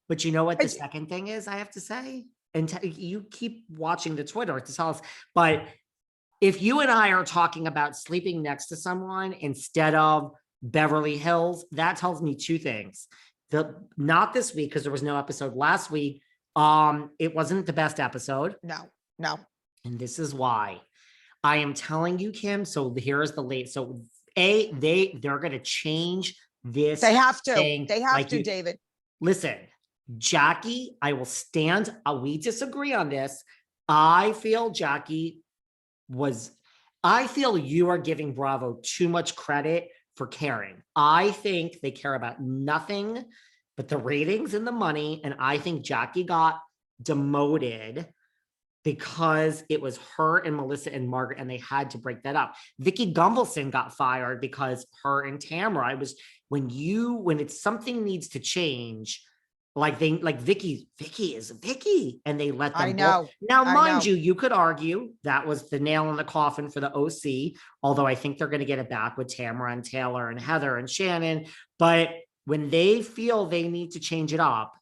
But you know what the second thing is, I have to say? And you keep watching the Twitter to tell us, but if you and I are talking about sleeping next to someone instead of Beverly Hills, that tells me two things. Not this week, because there was no episode last week. It wasn't the best episode. No. And this is why. I am telling you, Kim. So here's the late. So they're going to change this. They have to. Thing. They have to, David. Listen, Jackie, I will stand. We disagree on this. I feel Jackie I feel you are giving Bravo too much credit for caring. I think they care about nothing but the ratings and the money. And I think Jackie got demoted because it was her and Melissa and Margaret, and they had to break that up. Vicky Gunvalson got fired because her and Tamara, it was when it's something needs to change, Vicky is Vicky, and they let them. I know. Now, mind you, you could argue that was the nail in the coffin for the OC, although I think they're going to get it back with Tamara and Taylor and Heather and Shannon. But when they feel they need to change it up,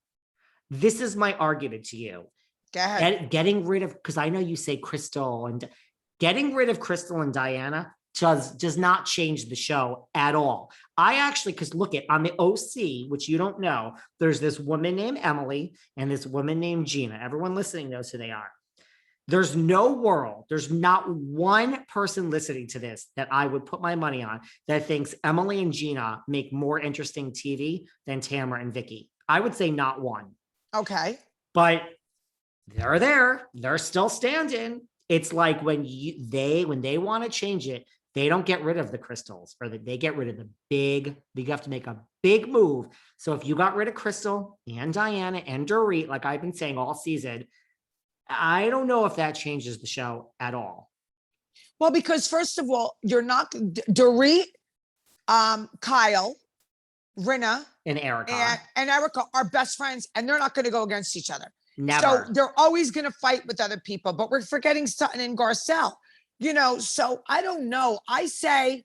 this is my argument to you. Go ahead. Getting rid of, because I know you say Crystal, and getting rid of Crystal and Diana does not change the show at all. I actually, because look on the OC, which you don't know, there's this woman named Emily and this woman named Gina. Everyone listening knows who they are. There's not one person listening to this that I would put my money on that thinks Emily and Gina make more interesting TV than Tamara and Vicky. I would say not one. Okay. But they're there. They're still standing. It's like when they want to change it, they don't get rid of the crystals, or they get rid of you have to make a big move. So if you got rid of Crystal and Diana and Dorit, like I've been saying all season, I don't know if that changes the show at all. Well, because first of all, you're not Dorit, Kyle, Rinna, and Erica are best friends, and they're not going to go against each other. Never. So they're always going to fight with other people, but we're forgetting Sutton and Garcelle, so I don't know. I say,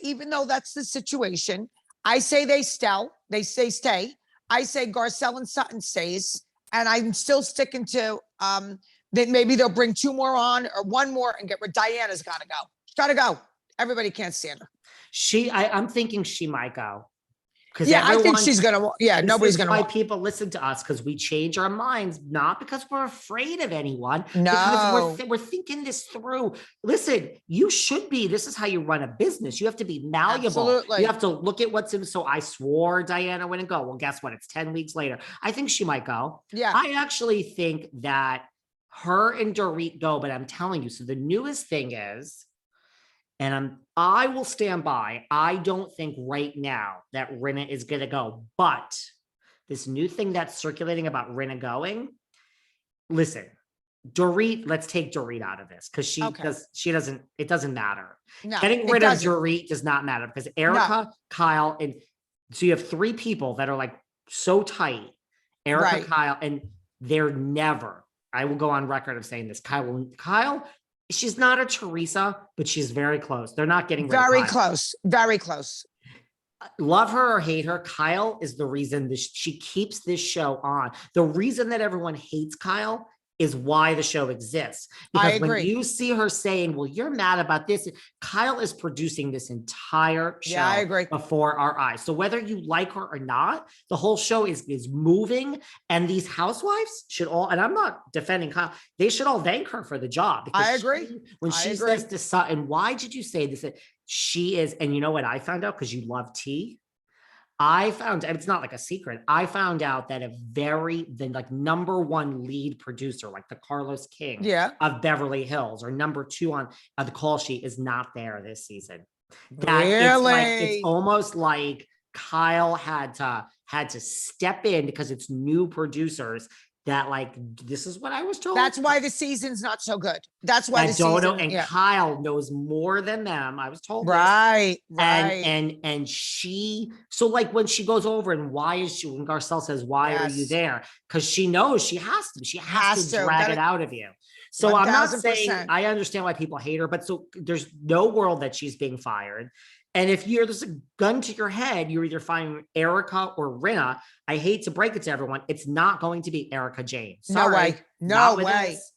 even though that's the situation, I say they stay. I say Garcelle and Sutton stays, and I'm still sticking to, that maybe they'll bring two more on or one more and get rid. Diana's got to go. She's got to go. Everybody can't stand her. I'm thinking she might go. I think she's gonna. Yeah, nobody's gonna. Why people listen to us, because we change our minds, not because we're afraid of anyone. No, because we're thinking this through. Listen, you should be. This is how you run a business. You have to be malleable. Absolutely. You have to look at what's in. So I swore Diana wouldn't go. Well, guess what? It's 10 weeks later. I think she might go. Yeah, I actually think that her and Dorit go. But I'm telling you, so the newest thing is. And I will stand by. I don't think right now that Rinna is going to go. But this new thing that's circulating about Rinna going, listen, Dorit, let's take Dorit out of this, because it doesn't matter. No, getting rid of Dorit does not matter, because Erica, Kyle, and so you have three people that are like so tight. Erica, Kyle, and they're never, I will go on record of saying this, Kyle, she's not a Teresa, but she's very close. They're not getting rid of Kyle. Very close. Love her or hate her, Kyle is the reason she keeps this show on. The reason that everyone hates Kyle is why the show exists. Because when you see her saying, well, you're mad about this, Kyle is producing this entire show before our eyes. So whether you like her or not, the whole show is moving. And these housewives should all, and I'm not defending Kyle, they should all thank her for the job. Because I agree. She says to Sutton, why did you say this? She is, and you know what I found out? Because you love tea. It's not like a secret. I found out that the number one lead producer, like the Carlos King of Beverly Hills, or number two on the call sheet, is not there this season. It's almost like Kyle had to step in because it's new producers. That this is what I was told. That's why the season's not so good. That's why Kyle knows more than them. I was told. Right. And she, so when she goes over and when Garcelle says, why are you there? Because she knows she has to drag it out of you. So 1,000%. I'm not saying, I understand why people hate her, but so there's no world that she's being fired. And if there's a gun to your head, you're either finding Erica or Rinna. I hate to break it to everyone. It's not going to be Erica Jane. No Sorry. way. No Not with way. this.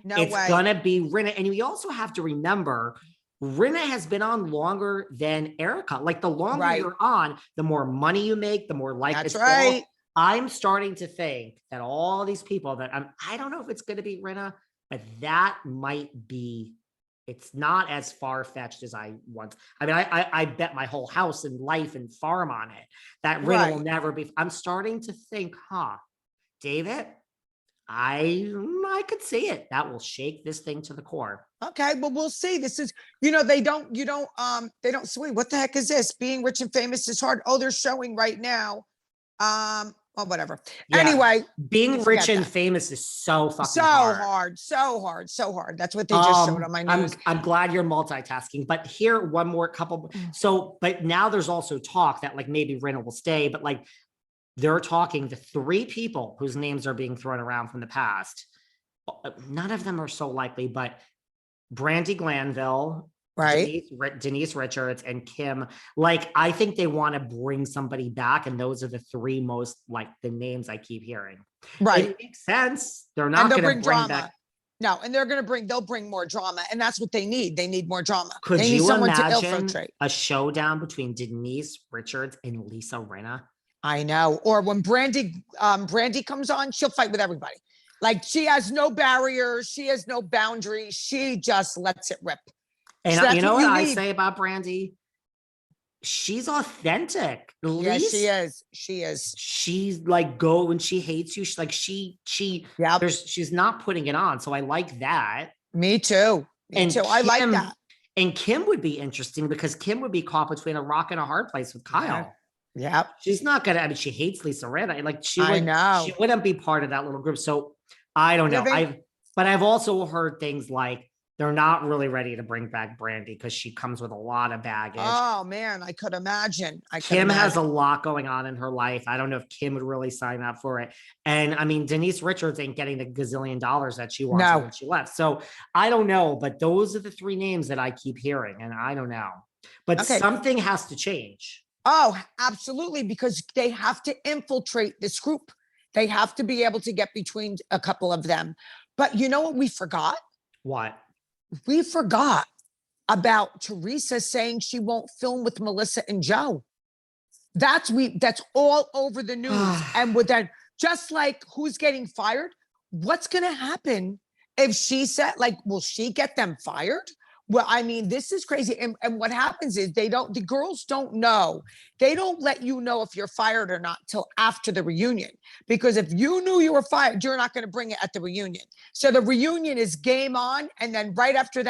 No It's way. gonna be Rinna. And we also have to remember Rinna has been on longer than Erica. Like the longer Right. you're on, the more money you make, the more like That's it's right. I'm starting to think that all these people that I don't know if it's gonna be Rinna, but that might be. It's not as far-fetched as I once. I mean, I bet my whole house and life and farm on it that Rinna will Right. never be. I'm starting to think, David, I could see it. That will shake this thing to the core. Okay, well, we'll see. This is, they don't sweet. What the heck is this? Being rich and famous is hard. Oh, they're showing right now. Well, whatever. Yeah. Anyway, Being rich and that. famous is so fucking so hard. so hard. That's what they just showed on my news. I'm glad you're multitasking, but here one more couple. So, but now there's also talk that like maybe Rinna will stay, but like they're talking the 3 people whose names are being thrown around from the past. None of them are so likely, but Brandy Glanville, Right. Denise Richards, and Kim. Like, I think they want to bring somebody back, and those are the 3 most like the names I keep hearing. Right. It makes sense. They're not going to bring drama. back. No, and they'll bring more drama, and that's what they need. They need more drama. Could they need you someone to imagine infiltrate. a showdown between Denise Richards and Lisa Rinna? I know. Or when Brandy comes on, she'll fight with everybody. Like she has no barriers, she has no boundaries. She just lets it rip. And So you know what I need. say about Brandy? She's authentic. Yes, she is. She is. She's like when she hates you. She's like Yep. she's not putting it on. So I like that. Me too. Me too. I like that. And Kim would be interesting because Kim would be caught between a rock and a hard place with Kyle. Yep. She's not gonna. I mean, she hates Lisa Rinna. Like she wouldn't be part of that little group. So I don't know. But I've also heard things like they're not really ready to bring back Brandy because she comes with a lot of baggage. Oh man, I could imagine. Kim has a lot going on in her life. I don't know if Kim would really sign up for it. And I mean, Denise Richards ain't getting the gazillion dollars that she wants when she left. So I don't know, but those are the 3 names that I keep hearing, and I don't know. But something has to change. Oh, absolutely, because they have to infiltrate this group. They have to be able to get between a couple of them. But you know what we forgot? What? We forgot about Teresa saying she won't film with Melissa and Joe. That's all over the news. And with that, just like who's getting fired, what's going to happen if she said, like, will she get them fired? Well, I mean, this is crazy. And what happens is the girls don't know. They don't let you know if you're fired or not till after the reunion. Because if you knew you were fired, you're not going to bring it at the reunion. So the reunion is game on. And then right after that,